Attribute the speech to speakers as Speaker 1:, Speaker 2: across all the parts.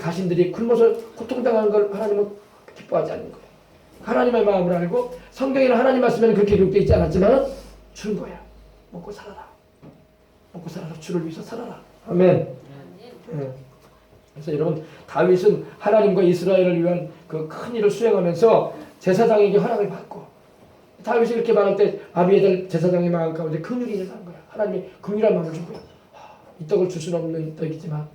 Speaker 1: 가신들이 굶어서 고통당하는 걸 하나님은 기뻐하지 않는 거예요. 하나님의 마음을 알고 성경에는 하나님 말씀에는 그렇게 기록되어 있지 않았지만 준 거야. 먹고 살아라. 먹고 살아라. 주를 위해서 살아라. 아멘. 네. 그래서 여러분 다윗은 하나님과 이스라엘을 위한 그 큰 일을 수행하면서 제사장에게 허락을 받고 다윗이 이렇게 말할 때 아비에들 제사장의 마음 가운데 긍휼이 일어난 거야. 하나님이 긍휼한 마음을 준 거야. 이 떡을 줄 수는 없는 떡이지만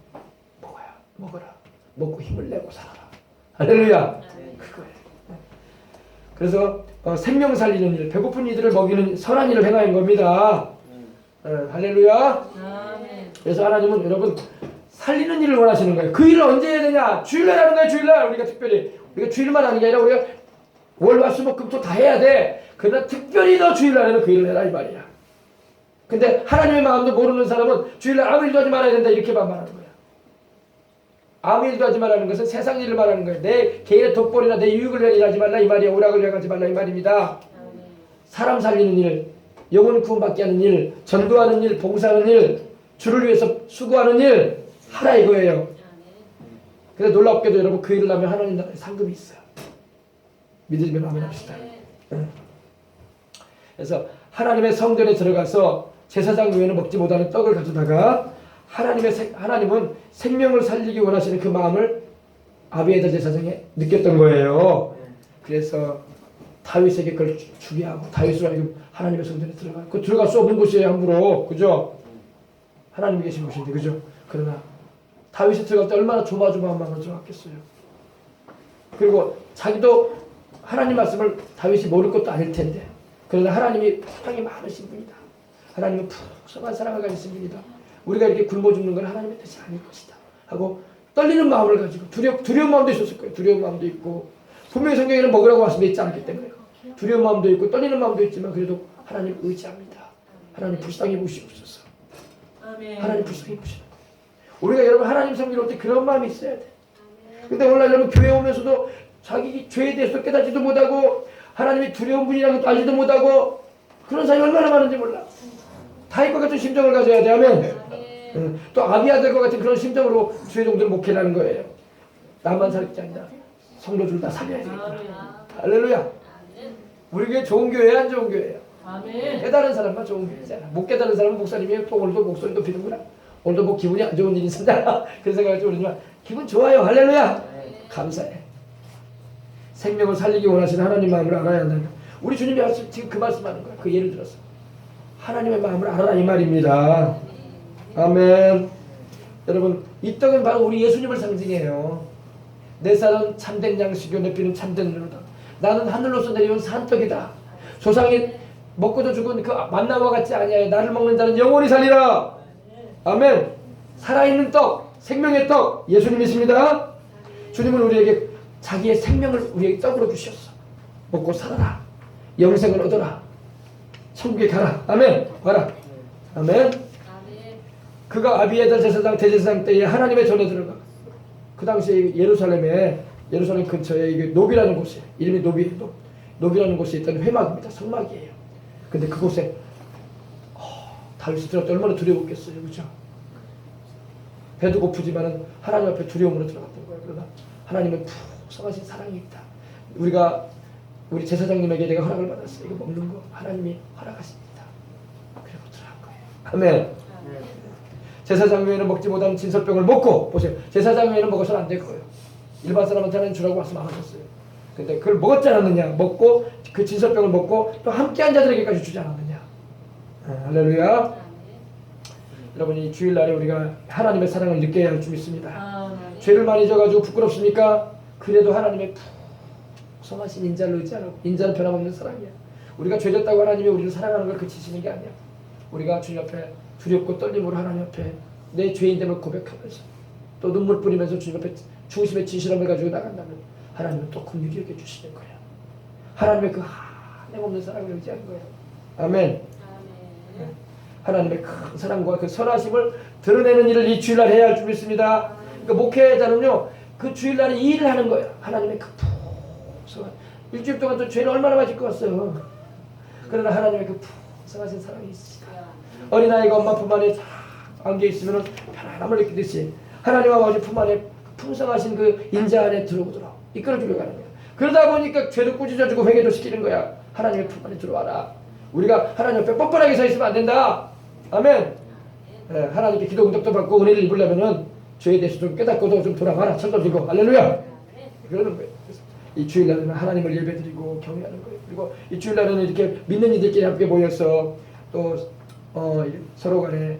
Speaker 1: 먹어라. 먹고 힘을 내고 살아라. 할렐루야. 그거예요. 그래서 생명 살리는 일, 배고픈 이들을 먹이는 선한 일을 행하는 겁니다. 할렐루야. 그래서 하나님은 여러분 살리는 일을 원하시는 거예요. 그 일을 언제 해야 되냐? 주일날 하는 거예요. 주일날 우리가 특별히 우리가 주일만 하는 게 아니라 우리가 월화수목금토 다 해야 돼. 그러나 특별히 너 주일날에는 그 일을 해라 이 말이야. 근데 하나님의 마음도 모르는 사람은 주일날 아무 일도 하지 말아야 된다 이렇게만 말하는 거야. 아무 일도 하지 말라는 것은 세상 일을 말하는 거예요. 내 개인의 덕벌이나 내 유익을 위해 일하지 말라 이 말이야. 오락을 위해 하지 말라 이 말입니다. 사람 살리는 일, 영혼 구원받게 하는 일, 전도하는 일, 봉사하는 일, 주를 위해서 수고하는 일 하라 이거예요. 그래서 놀랍게도 여러분 그 일을 하면 하나님 나라에 상급이 있어요. 믿으시면 아멘 합시다. 그래서 하나님의 성전에 들어가서 제사장 외에는 먹지 못하는 떡을 가져다가 하나님은 생명을 살리기 원하시는 그 마음을 아비에들 제사장에 느꼈던 거예요. 그래서 다윗에게 그걸 주게 하고 다윗으로 하여금 하나님의 성전에 들어가고 그 들어갈 수 없는 곳이에요 함부로. 그죠? 하나님이 계신 곳인데 그죠? 그러나 다윗이 들어갈 때 얼마나 조마조마한 마음으로 들어갔겠어요. 그리고 자기도 하나님 말씀을 다윗이 모를 것도 아닐 텐데 그러나 하나님이 사랑이 많으신 분이다. 하나님은 풍성한 사랑을 가지신 분이다. 우리가 이렇게 굶어 죽는 건 하나님의 뜻이 아닐 것이다 하고 떨리는 마음을 가지고 두려운 마음도 있었을 거예요. 두려운 마음도 있고 분명히 성경에는 먹으라고 말씀되어 있지 않기 때문에 두려운 마음도 있고 떨리는 마음도 있지만 그래도 하나님 의지합니다. 하나님 불쌍히 보시옵소서. 하나님 불쌍히 보시는 거예요. 우리가 여러분 하나님 섬기러 올 때 그런 마음이 있어야 돼. 근데 오늘 여러분 교회 오면서도 자기 죄에 대해서 깨닫지도 못하고 하나님이 두려운 분이라는 것도 알지도 못하고 그런 사람이 얼마나 많은지 몰라. 다윗과 같은 심정을 가져야 돼. 아멘. 또 아비아들과 같은 그런 심정으로 주의 종들을 목회하는 거예요. 나만 살지 아니라 성도들 다 살려야 되겠구나. 할렐루야. 우리 교회 좋은 교회야 안 좋은 교회야? 깨달은 사람만 좋은 교회잖아. 못 깨달은 사람은 목사님이 또 오늘도 목소리도 비는구나. 오늘도 뭐 기분이 안 좋은 일이 있었나 그런 생각을 좀 그러지만 기분 좋아요. 할렐루야. 감사해. 생명을 살리기 원하시는 하나님 마음을 알아야 한다. 우리 주님이 지금 그 말씀하는 거야. 그 예를 들어서 하나님의 마음을 알아라 이 말입니다. 아멘. 여러분 이 떡은 바로 우리 예수님을 상징해요. 내 살은 참된 양식이요 내 피는 참된 은으로다. 나는 하늘로서 내려온 산떡이다. 조상이 먹고도 죽은 그 만나와 같지 아니하여 나를 먹는 자는 영원히 살리라. 아멘. 살아있는 떡, 생명의 떡 예수님이십니다. 주님은 우리에게 자기의 생명을 우리에게 떡으로 주셨어. 먹고 살아라. 영생을 얻어라. 천국에 가라. 아멘. 가라. 아멘. 그가 아비에들 제사장 대제사장 때에 하나님의 전에 들어가. 그 당시에 예루살렘 근처에 이게 노비라는 곳이 이름이 노비라는 곳에 있던 회막입니다. 성막이에요. 근데 그곳에 다윗이 들어갈 때 얼마나 두려웠겠어요. 그렇죠? 배도 고프지만은 하나님 앞에 두려움으로 들어갔던 거예요. 그러나 하나님은 풍성하신 사랑이 있다. 우리 제사장님에게 내가 허락을 받았어요. 이거 먹는 거 하나님이 허락하십니다. 그리고 들어간 거예요. 아멘. 제사장 외에는 먹지 못하는 진설병을 먹고 보세요. 제사장 외에는 먹어서는 안 될 거예요. 일반 사람한테는 주라고 말씀 안 하셨어요. 근데 그걸 먹었지 않았느냐? 먹고 그 진설병을 먹고 또 함께한 자들에게까지 주지 않았느냐? 할렐루야. 여러분 이 주일날에 우리가 하나님의 사랑을 느껴야 할 줄 믿습니다. 죄를 많이 져가지고 부끄럽습니까? 그래도 하나님의 풍성하신 인자를 의지하고 인자는 변함없는 사랑이야. 우리가 죄졌다고 하나님이 우리를 사랑하는 걸 그치시는 게 아니야. 우리가 주님 앞에 두렵고 떨림으로 하나님 앞에 내 죄인됨을 고백하면서 또 눈물 뿌리면서 주님 앞에 중심의 진실함을 가지고 나간다면 하나님은 또 긍휼히 여겨주시는 거야. 하나님의 그 한량없는 사랑을 의지하는 거야. 아멘. 하나님의 큰 사랑과 그 선하심을 드러내는 일을 이 주일날 해야 할 줄 믿습니다. 그러니까 목회자는요 그 주일날에 이 일을 하는 거야. 하나님의 그 풍성한 일주일 동안 또 죄를 얼마나 많이 짓고 왔어요. 그러나 하나님의 그 풍성하신 사랑이 있으시다. 어린아이가 엄마 품 안에 딱 안겨 있으면 편안함을 느끼듯이 하나님 아버지 품 안에 풍성하신 그 인자 안에 들어오도록 이끌어 주려고 하는 거야. 그러다 보니까 죄도 꾸짖어주고 회개도 시키는 거야. 하나님의 품 안에 들어와라. 우리가 하나님 옆에 뻔뻔하게 서 있으면 안 된다. 아멘. 하나님께 기도 응답도 받고 은혜를 입으려면은 죄에 대해서 좀 깨닫고도 좀 돌아가라. 천도지고 할렐루야. 그러는 거예요. 이 주일날에는 하나님을 예배드리고 경외하는 거예요. 그리고 이 주일날에는 이렇게 믿는 이들끼리 함께 모여서 또 서로 간에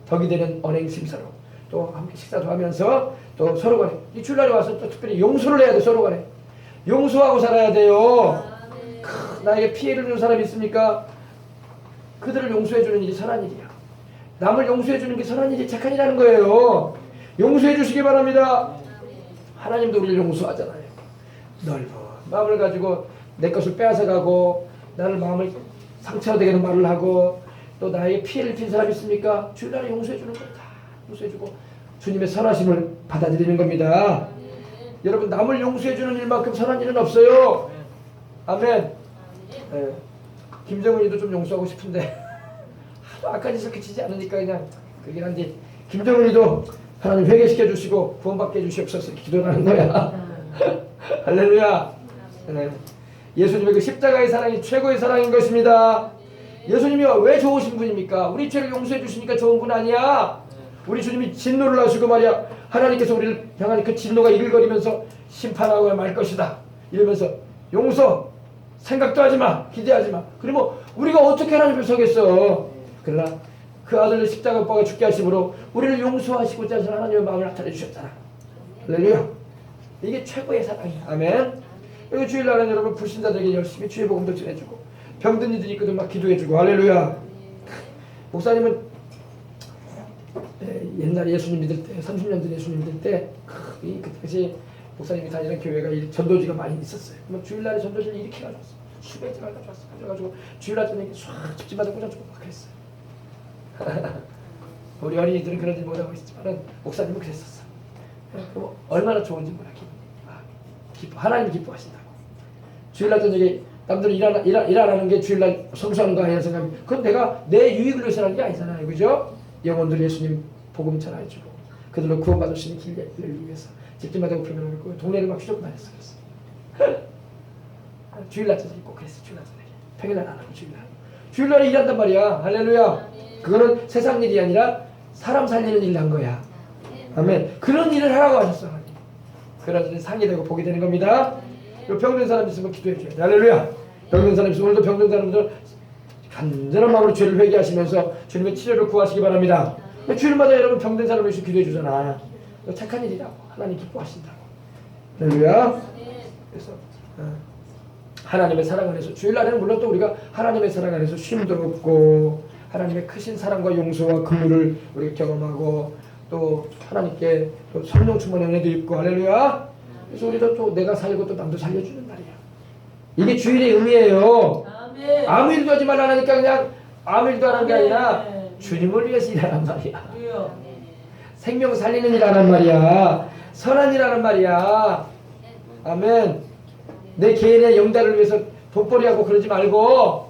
Speaker 1: 덕이 되는 언행 심사로 또 함께 식사도 하면서 또 서로 간에 이 주일날에 와서 또 특별히 용서를 해야 돼. 서로 간에 용서하고 살아야 돼요. 나에게 피해를 준 사람이 있습니까? 그들을 용서해 주는 일이 선한 일이야. 남을 용서해 주는 게 선한 일이 착한 일이라는 거예요. 용서해 주시기 바랍니다. 하나님도 우리를 용서하잖아요. 넓은 마음을 가지고 내 것을 빼앗아가고 나를 마음을 상처되게 하는 말을 하고 또 나에게 피해를 준 사람이 있습니까? 주일날에 용서해 주는 거예요. 다 용서해 주고 주님의 선하심을 받아들이는 겁니다. 여러분 남을 용서해 주는 일만큼 선한 일은 없어요. 아멘. 김정은이도 좀 용서하고 싶은데 하도 악한 짓을 그치지 않으니까 그냥 그긴 한데 김정은이도 하나님 회개시켜 주시고 구원받게 해주시옵소서 기도하는 거야. 할렐루야. 예수님의 그 십자가의 사랑이 최고의 사랑인 것입니다. 예수님이 왜 좋으신 분입니까? 우리 죄를 용서해 주시니까 좋은 분 아니야. 우리 주님이 진노를 하시고 말이야 하나님께서 우리를 향한 그 진노가 이글거리면서 심판하고 말 것이다 이러면서 용서 생각도 하지마 기대하지마. 그러면 우리가 어떻게 하나님 앞에 서겠어. 그러나 그 아들을 십자가 못 박아 죽게 하심으로 우리를 용서하시고자 하시는 하나님의 마음을 나타내 주셨잖아. 할렐루야. 이게 최고의 사랑이야. 아멘. 여기 주일날은 여러분 불신자들에게 열심히 주의 복음도 전해주고 병든 이들이 있거든 막 기도해주고 할렐루야. 목사님은 옛날에 예수님 믿을 때 30년 전 예수님 믿을 때 그 당시 목사님이 다니는 교회가 전도지가 많이 있었어요. 그럼 주일날에 전도지를 이렇게 가져왔어. 수백을 가져왔어. 가져가지고 주일날 저녁에 쫙 집집마다 꽂아주고 막 그랬어요. 우리 어린이들은 그런 일 못하고 있지만 목사님은 그랬었어. 그럼 얼마나 좋은지 몰라. 하나님 기뻐하신다고. 주일날 저녁에 남들은 일 안 하는 게 주일날 성수하는 거 아니야 생각하면 그건 내가 내 유익을 위해서 하는 게 아니잖아요. 그죠? 영혼들 예수님 복음 전해주고 그들로 구원받을 수 있는 길을 위해서 집집마다 우편을 놓고 동네를 막 휘젓고 다녔어. 주일날 저녁에 꼭 그랬어. 주일날 저녁에 평일날 안 하고 주일날에 일한단 말이야. 할렐루야. 그거는 세상 일이 아니라 사람 살리는 일을 한 거야. 아멘. 그런 일을 하라고 하셨어. 그러더니 상이 되고 복이 되는 겁니다. 병든 사람 있으면 기도해 줘야 돼. 할렐루야. 병든 사람 있으면 오늘도 병든 사람들 간절한 마음으로 죄를 회개하시면서 주님의 치료를 구하시기 바랍니다. 주일마다 여러분 병든 사람을 위해서 기도해 주잖아. 착한 일이라고. 하나님 기뻐하신다고. 할렐루야. 그래서 하나님의 사랑 안에서 주일날에는 물론 또 우리가 하나님의 사랑 안에서 쉼도 얻고 하나님의 크신 사랑과 용서와 긍휼을 우리가 경험하고 또 하나님께 또 성령 충만의 은혜도 입고 할렐루야. 그래서 우리도 또 내가 살고 또 남도 살려주는 날이야. 이게 주일의 의미예요. 아멘. 아무 일도 하지 말라니까 그냥 아무 일도 하는 게 아니라 주님을 위해서 일하란 말이야. 생명 살리는 일하란 말이야. 선한 일하란 말이야. 아멘. 내 개인의 영달을 위해서 돈벌이하고 그러지 말고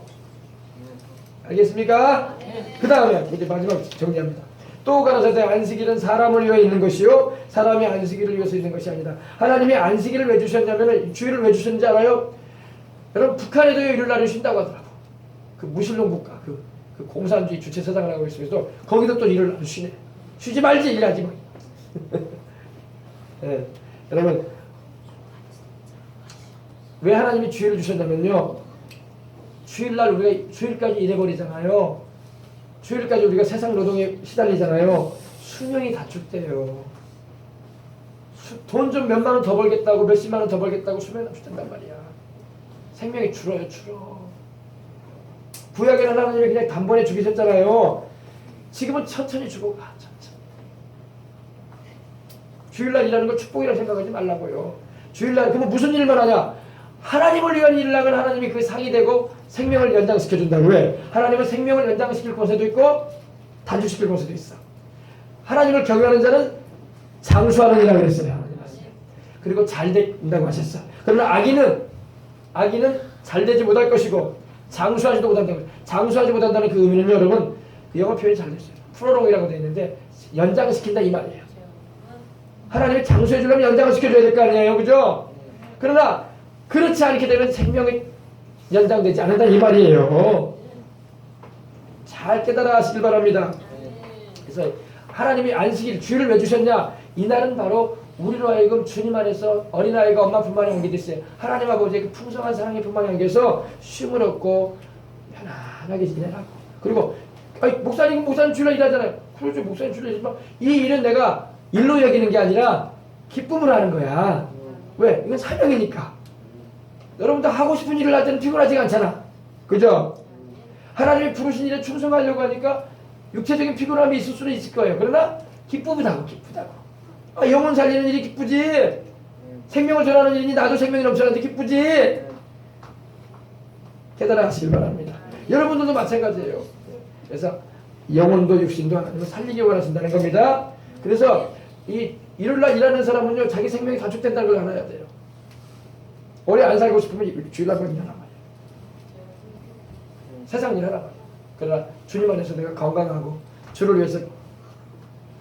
Speaker 1: 알겠습니까? 그 다음에 이제 마지막 정리합니다. 또 가라사대 안식일은 사람을 위해 있는 것이요 사람이 안식일을 위해서 있는 것이 아니다. 하나님이 안식일을 왜 주셨냐면 주일을 왜 주셨는지 알아요? 여러분 북한에도 일요일날을 쉰다고 하더라고. 그 무신론 국가 그 공산주의 주체사상을 하고 있으면서 거기도 또 일요일날 쉬네. 쉬지 말지 일하지 뭐. 네. 여러분 왜 하나님이 주일을 주셨냐면요 주일날 우리가 주일까지 일해버리잖아요. 주일까지 우리가 세상 노동에 시달리잖아요. 수명이 단축돼요. 돈 좀 몇만 원 더 벌겠다고 몇십만 원 더 벌겠다고 수명이 단축된단 말이야. 생명이 줄어요. 구약에는 하나님이 그냥 단번에 죽이셨잖아요. 지금은 천천히 죽어가. 천천히. 주일날 일하는 걸 축복이라고 생각하지 말라고요. 주일날 그러면 무슨 일만 하냐? 하나님을 위한 일을 하면 하나님이 그 상이 되고 생명을 연장시켜준다고. 왜? 하나님은 생명을 연장시킬 권세도 있고 단축시킬 권세도 있어. 하나님을 경외하는 자는 장수하는 이라고 그랬어요. 그리고 잘 된다고 하셨어. 그러나 악인은 잘 되지 못할 것이고 장수하지도 못한다고. 장수하지 못한다는 그 의미는 여러분 영어 표현이 잘 됐어요. 프로롱이라고 되어 있는데 연장시킨다 이 말이에요. 하나님이 장수해 주려면 연장을 시켜줘야 될 거 아니에요. 그죠? 그러나 그렇지 않게 되면 생명이 연장되지 않는다 이 말이에요. 잘 깨달아 하시길 바랍니다. 그래서 하나님이 안식일 주일을 왜 주셨냐? 이날은 바로 우리로 하여금 주님 안에서 어린아이가 엄마 품만에 안게 됐어요. 하나님 아버지의 그 풍성한 사랑의 품만에 안겨서 쉼을 얻고 편안하게 지내라고. 그리고 목사님 주일날 일하잖아요. 그렇죠. 목사님 주일날 일하지만 이 일은 내가 일로 여기는 게 아니라 기쁨으로 하는 거야. 왜? 이건 사명이니까. 여러분도 하고 싶은 일을 할 때는 피곤하지가 않잖아. 그죠? 하나님이 부르신 일에 충성하려고 하니까 육체적인 피곤함이 있을 수는 있을 거예요. 그러나 기쁘다고. 영혼 살리는 일이 기쁘지. 생명을 전하는 일이니 나도 생명이 넘쳐나는데 기쁘지. 깨달아 하시길 바랍니다. 여러분들도 마찬가지예요. 그래서 영혼도 육신도 하나님을 살리기 원하신다는 겁니다. 그래서 이 일요일날 일하는 사람은요, 자기 생명이 단축된다는 걸 알아야 돼요. 오래 안 살고 싶으면 주일날만 일하란 말이에요. 세상 일하란 말이에요. 그러나 주님 안에서 내가 건강하고 주를 위해서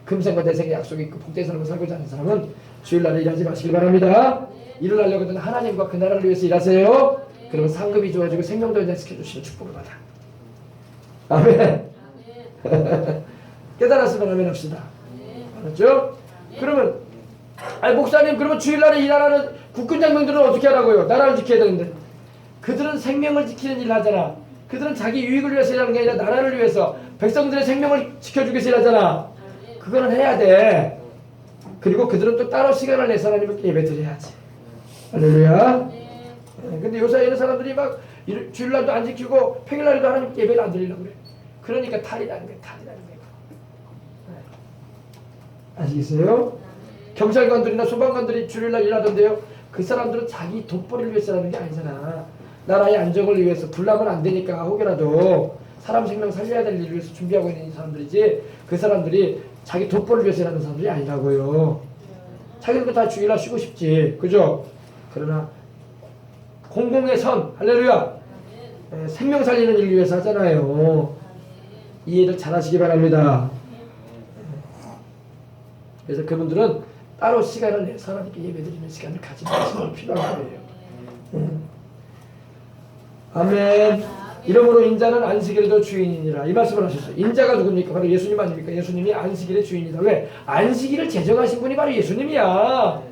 Speaker 1: 금생과 대생의 약속이 있고 복되게 살고 살고자 하는 사람은 주일날에 일하지 마시길 바랍니다. 일을 하려고 하면 하나님과 그 나라를 위해서 일하세요. 그러면 상급이 좋아지고 생명도 연장시켜주시는 축복을 받아. 아멘. 깨달았으면 아멘 합시다. 알았죠? 그러면 목사님 그러면 주일날에 일하는 국군장병들은 어떻게 하라고요? 나라를 지켜야 되는데. 그들은 생명을 지키는 일을 하잖아. 그들은 자기 유익을 위해서 일하는 게 아니라 나라를 위해서 백성들의 생명을 지켜주기 위해서 일하잖아. 그거는 해야 돼. 그리고 그들은 또 따로 시간을 내서 하나님께 예배드려야지. 할렐루야. 근데 요새 사람들이 막 주일날도 안 지키고 평일날도 하나님께 예배를 안 드리려고 그래. 그러니까 탈이라는 거야. 아시겠어요? 경찰관들이나 소방관들이 주일날 일하던데요. 그 사람들은 자기 돈벌이를 위해서 하는 게 아니잖아. 나라의 안정을 위해서 불나면 안 되니까 혹여라도 사람 생명 살려야 될 일을 위해서 준비하고 있는 사람들이지, 그 사람들이 자기 돈벌이를 위해서 하는 사람들이 아니라고요. 자기들도 다 주일날 쉬고 싶지. 그죠? 그러나 공공의 선, 할렐루야, 생명 살리는 일을 위해서 하잖아요. 이해를 잘 하시기 바랍니다. 그래서 그분들은 따로 시간을 내서 하나님께 예배드리는 시간을 가지는 필요한 거예요. 아멘. 이러므로 인자는 안식일에도 주인이니라, 이 말씀을 하셨어요. 인자가 누굽니까? 바로 예수님 아닙니까? 예수님이 안식일의 주인이다. 왜? 안식일을 제정하신 분이 바로 예수님이야.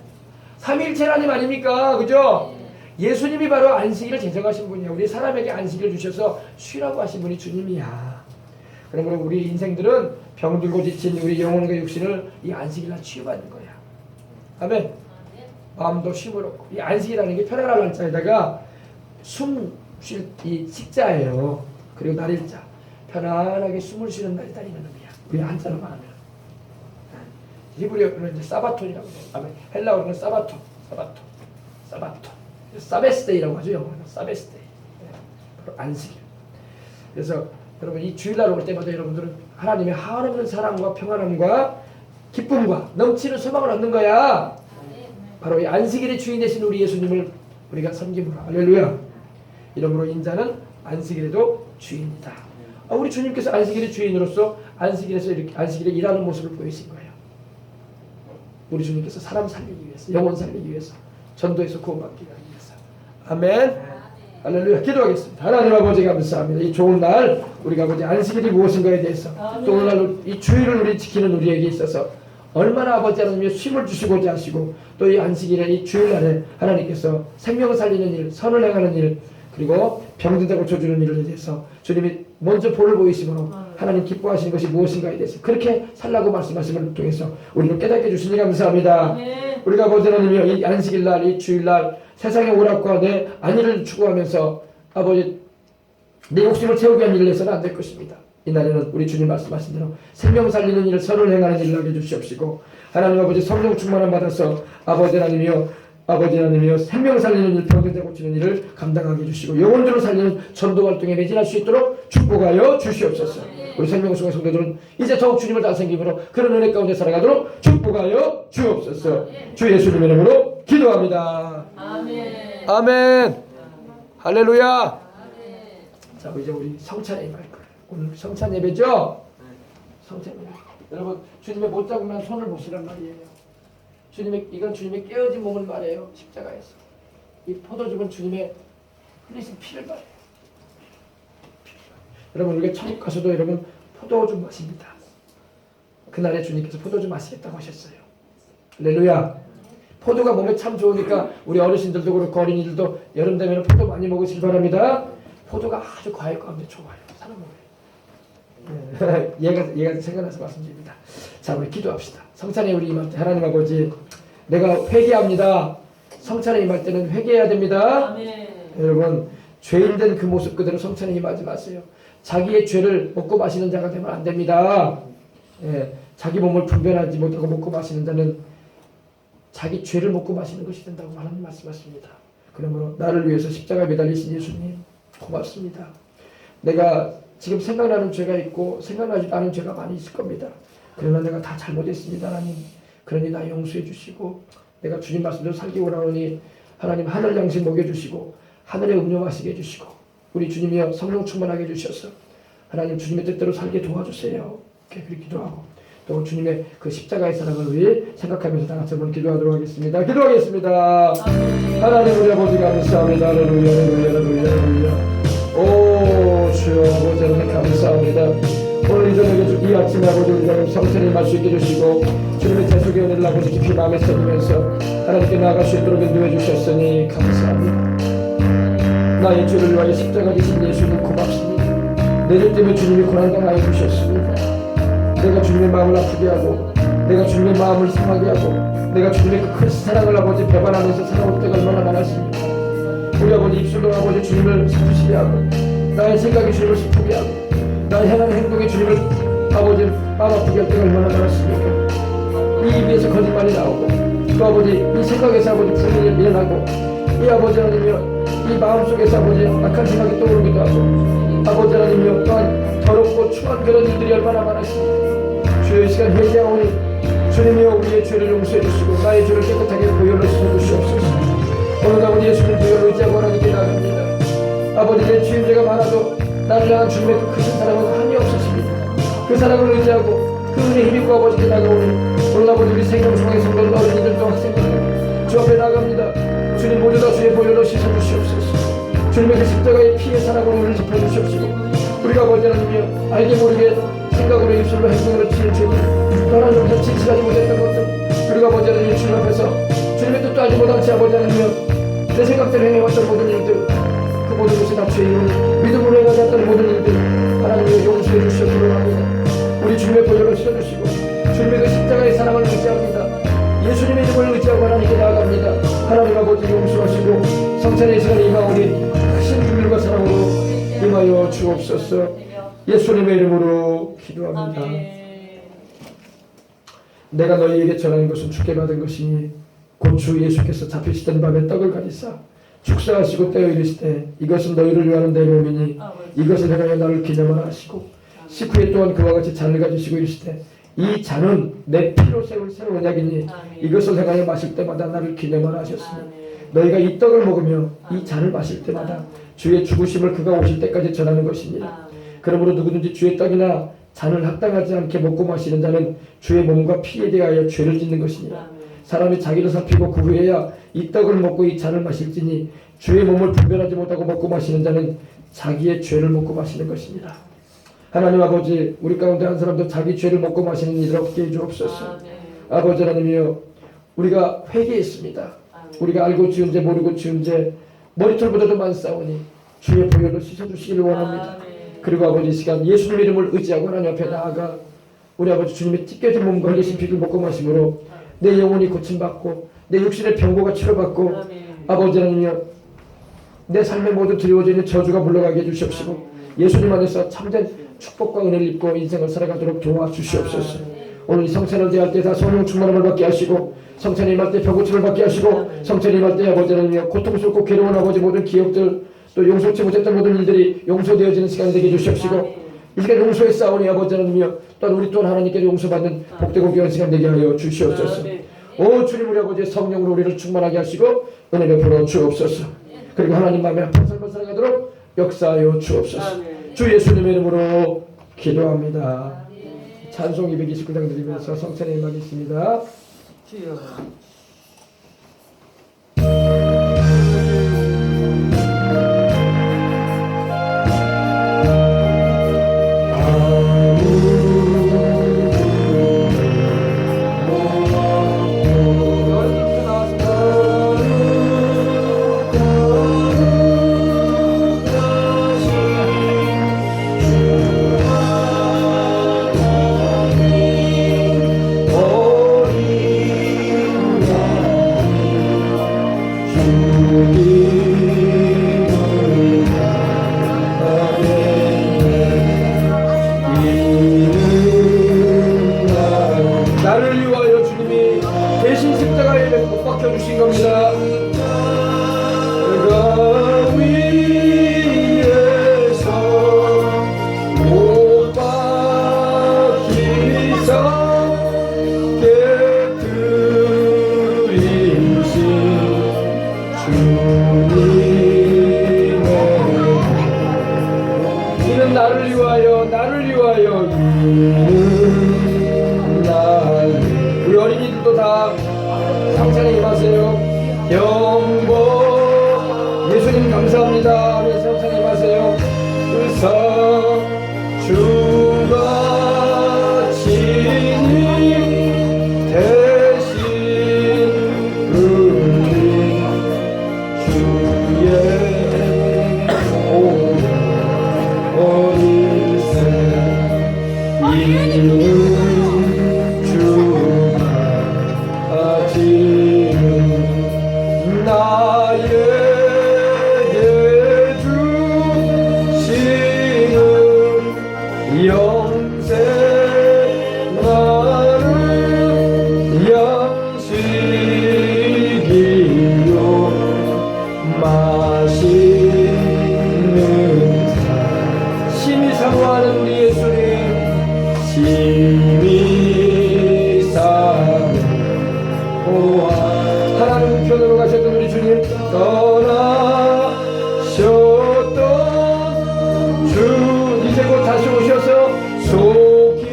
Speaker 1: 삼위일체 하나님 아닙니까? 그죠? 예수님이 바로 안식일을 제정하신 분이야. 우리 사람에게 안식일을 주셔서 쉬라고 하신 분이 주님이야. 그러므로 우리 인생들은 병들고 지친 우리 영혼과 육신을 이 안식일날 치유받는 거야. 아멘. 마음도 쉼을 얻고, 이 안식이라는 게 편안한 날짜에다가 숨 쉴 이 식자예요. 그리고 날일자, 편안하게 숨을 쉬는 날이다 이런 의미야. 우리 한자로 말하면 히브리어는 이제 사바톤이라고 해요. 아멘. 헬라어로는 사바톤. 사베스데이라고 하죠. 영어로는 사베스데이. 바로 안식일. 그래서 여러분 이 주일날 올 때마다 여러분들은 하나님의 한없는 사랑과 평안함과 기쁨과 넘치는 소망을 얻는 거야. 바로 이 안식일의 주인 되신 우리 예수님을 우리가 섬김으로. 할렐루야. 이러므로 인자는 안식일에도 주인이다. 우리 주님께서 안식일의 주인으로서 안식일에서 이렇게 안식일에 일하는 모습을 보이신 거예요. 우리 주님께서 사람 살리기 위해서, 영혼 살리기 위해서, 전도에서 구원받기 위해서. 아멘. 할렐루야. 기도하겠습니다. 하나님 아버지 감사합니다. 이 좋은 날 우리가 아버지 안식일이 무엇인가에 대해서, 또 오늘 이 주일을 우리 지키는 우리에게 있어서 얼마나 아버지 하나님의 쉼을 주시고자 하시고, 또 이 안식일에 이 주일날에 하나님께서 생명을 살리는 일, 선을 행하는 일, 그리고 병든 자 고쳐주는 일에 대해서 주님이 먼저 본을 보이시므로 하나님 기뻐하시는 것이 무엇인가에 대해서 그렇게 살라고 말씀하심을 통해서 우리를 깨닫게 주시니 감사합니다. 네. 우리가 아버지 하나님이여, 이 안식일날, 이 주일날 세상의 오락과 내 안위를 추구하면서 아버지 내 욕심을 채우기 위한 일을 해서는 안 될 것입니다. 이날에는 우리 주님 말씀하신 대로 생명 살리는 일을, 선을 행하는 일을 하게 주시옵시고, 하나님 아버지 성령 충만함 받아서 아버지 하나님이여 생명 살리는 일, 병든 자 고치는 일을 감당하게 해주시고, 영혼들을 살리는 전도 활동에 매진할 수 있도록 축복하여 주시옵소서. 우리 생명수가 성도들은 이제 더욱 주님을 다 생김으로 그런 은혜 가운데 살아가도록 축복하여 주옵소서. 주 예수님의 이름으로 기도합니다. 아멘. 아멘. 할렐루야. 아멘. 자, 이제 우리 성찬 예배 할 거예요. 오늘 성찬 예배죠? 성찬 예배. 여러분 주님의 못 잡으면 손을 보시란 말이에요. 이건 주님의 깨어진 몸을 말해요. 십자가에서. 이 포도즙은 주님의 흘리신 피를 말해요. 여러분 우리가 천국 가서도 여러분 포도즙 마십니다. 그날에 주님께서 포도즙 마시겠다고 하셨어요. 할렐루야. 포도가 몸에 참 좋으니까 우리 어르신들도 그렇고 어린이들도 여름 되면 포도 많이 먹으시기 바랍니다. 포도가 아주 과일 가운데 좋아요. 사람 먹어요. 얘가 생각나서 말씀드립니다. 자, 우리 기도합시다. 성찬에 우리 임할 때 하나님 아버지, 내가 회개합니다. 성찬에 임할 때는 회개해야 됩니다.
Speaker 2: 아멘.
Speaker 1: 여러분 죄인된 그 모습 그대로 성찬에 임하지 마세요. 자기의 죄를 먹고 마시는 자가 되면 안 됩니다. 자기 몸을 분별하지 못하고 먹고 마시는 자는 자기 죄를 먹고 마시는 것이 된다고 하나님 말씀하십니다. 그러므로 나를 위해서 십자가에 매달리신 예수님 고맙습니다. 내가 지금 생각나는 죄가 있고 생각나지 않은 죄가 많이 있을 겁니다. 그러나 내가 다 잘못했습니다. 하나님, 그러니 나 용서해 주시고 내가 주님 말씀대로 살기 원하오니 하나님 하늘 양식 먹여주시고 하늘의 음료 마시게 해주시고 우리 주님이여 성령 충만하게 해주셔서 하나님 주님의 뜻대로 살게 도와주세요. 그렇게 기도하고 또 주님의 그 십자가의 사랑을 위해 생각하면서 다 같이 한번 기도하도록 하겠습니다. 기도하겠습니다. 하나님 우리 아버지 감사합니다. 할렐루야 할렐루야 할렐루야 할렐루야. 오 주여 아버지 하나님 감사합니다. 오늘 이 저녁에 이 아침에 아버지 우리 성찬에 임할 수 있게 해주시고 주님의 재속의 은혜를 아버지 깊이 마음에 새기면서 하나님께 나아갈 수 있도록 인도해 주셨으니 감사합니다. 나의 죄를 위하여 십자가 지신 예수님 고맙습니다. 내 죄 때문에 주님이 고난당하여 주셨습니다. 내가 주님의 마음을 아프게 하고 내가 주님의 마음을 상하게 하고 내가 주님의 그 큰 사랑을 아버지 배반하면서 살아올 때가 얼마나 많았습니까. 우리 아버지 입술로 아버지 주님을 슬프시게 하고 나의 생각이 주님을 슬프게 하고 나의 행하는 행동이 주님을 아버지 마음 아프게 할 때가 얼마나 많았습니까. 이 입에서 거짓말이 나오고 또 아버지 이 생각에서 아버지 불신이 일어나고 이 아버지 하나님이여 이 마음속에서 아버지 악한 생각이 떠오르기도 하고 아버지 하나님이여 또한 더럽고 추한 그런 일들이 얼마나 많았습니까. 주여 이 시간 회개하오니 주님이여 우리의 죄를 용서해 주시고 나의 죄를 깨끗하게 보혈로 씻어 주시옵소서. 오늘 아버지 예수님 보혈로 의지하고 하나님께 나갑니다. 아버지 내 죄가 많아도 나를 향한 주님의 그 크신 사랑은 한이 없으십니다. 그 사랑을 의지하고 그 은혜 힘입고 아버지께 나가오니 오늘 아버지 우리 생명중앙의 성도들 어린이들도 학생들 주 앞에 나갑니다. 주님 모두 다 주의 보혈로 씻어주시옵소서. 주님의 그 십자가의 피의 사랑으로 우리를 짚어주시옵시고 우리가 아버지 하나님이여 알게 모르게 생각으로 입술로 행동으로 치는 죄들 또 하나님께서 진실하지 못했던 것들 그리고 아버지 하나님 주님 앞에서 주님의 뜻도 알지 못한 채 아버지 하나님이여 내 생각대로 행해왔던 모든 일들 그 모든 것이 다 죄이오니 믿음으로 행하지 않던 모든 일들 하나님이여 용서해 주시옵기로 합니다. 우리 주님의 보혈로 씻어주시고 주님의 그 십자가의 사랑을 의지합니다. 예수님의 이름을 의지하고 하나님께 나아갑니다. 하나님 아버지 용서하시고 성찬의 시간에 임하오니 크신 긍휼과 사랑으로 임하여 주옵소서. 예수님의 이름으로 기도합니다. 내가 너희에게 전하는 것은 주께 받은 것이니 곧 주 예수께서 잡히시던 밤에 떡을 가지사 축사하시고 떼어 이르시되 이것은 너희를 위하는 내 몸이니 이것을 행하여 나를 기념하라 하시고 식후에 또한 그와 같이 잔을 가지시고 이르시되 이 잔은 내 피로 세울 새로운 약이니 이것을 행하여 마실 때마다 나를 기념하라 하셨으니 너희가 이 떡을 먹으며 이 잔을 마실 때마다 주의 죽으심을 그가 오실 때까지 전하는 것입니다. 그러므로 누구든지 주의 떡이나 잔을 합당하지 않게 먹고 마시는 자는 주의 몸과 피에 대하여 죄를 짓는 것이니라. 사람이 자기를 살피고 그 후에야 이 떡을 먹고 이 잔을 마실지니 주의 몸을 분별하지 못하고 먹고 마시는 자는 자기의 죄를 먹고 마시는 것입니다. 하나님 아버지 우리 가운데 한 사람도 자기 죄를 먹고 마시는 일을 없게 해주옵소서. 아버지 하나님이여 우리가 회개했습니다. 우리가 알고 지은 죄 모르고 지은 죄 머리털보다도 많사오니 주의 보혈로 씻어주시기를 원합니다. 그리고 아버지 이 시간 예수님 이름을 의지하고 하나님 앞에 나아가 우리 아버지 주님의 찢겨진 몸과 흘리신 피를 먹고 마심으로 내 영혼이 고침받고 내 육신의 병고가 치료받고 아버지 하나님이여 내 삶에 모두 드리워져 있는 저주가 물러가게 해주시옵시고 예수님 안에서 참된 축복과 은혜를 입고 인생을 살아가도록 도와주시옵소서. 오늘 이 성찬을 대할 때 다 성령 충만함을 받게 하시고 성찬에 임할 때 병고침을 받게 하시고 성찬에 임할 때 아버지 하나님이여 고통스럽고 괴로운 아버지 모든 기억들 또 용서치 못했던 모든 일들이 용서되어지는 시간이 되게 해주시옵시고 이 시간 용서의 싸우니 아버지 하나님이여 또한 우리 또한 하나님께서 용서받는 복되고 귀한 시간 되게 하여 주시옵소서. 오 주님 우리 아버지의 성령으로 우리를 충만하게 하시고 은혜 베풀어 주옵소서. 그리고 하나님 마음에 합한 삶을 살아가도록 역사하여 주옵소서. 주 예수님의 이름으로 기도합니다. 찬송 229장 드리면서 성찬에 임하겠습니다.
Speaker 2: 주여
Speaker 1: 나를 위하여 주님이 대신 십자가에 못 박혀주신 겁니다. 내가 위에서 못 박히사 깨뜨리신 주님의 이는 나를 위하여 우리 어린이들도 다 상찬에 임하세요. 영광 예수님 감사합니다. 우리 상찬에 임하세요. 의사 주가 친히 대신 흘린 주의 어릴새 이는 주가 지금 나에게 주시는 영생 나를 양식이요 맛있는 사 심히 사모하는 우리 예수님 심히 사모하 하나님 우편으로 가셨던 우리 주님 떠나셨던 주 이제 곧 다시 오셔서 속히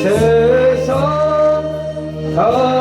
Speaker 1: 세상 다